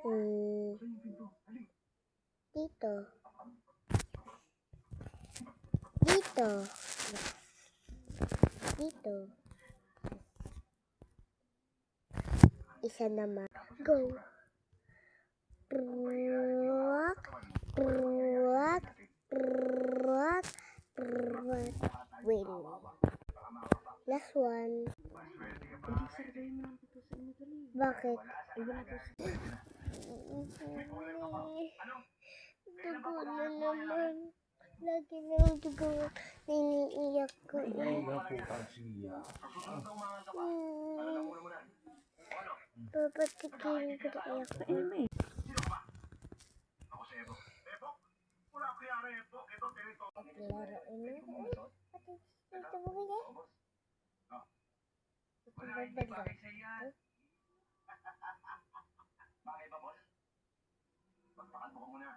Hmm, dito. Dito. Dito. Isa naman. Go. Rock. Rock. Rock. Rock. Win. Last one. Bakit? Dugo na naman. Lagi na yung dugo. Niniiyak ko eh. Papatikin ko na iyak ko eh. Laro ina. Pati dito mo kaya? Ito ba ba? Bakit ba, boss? Magpakalbo ko muna.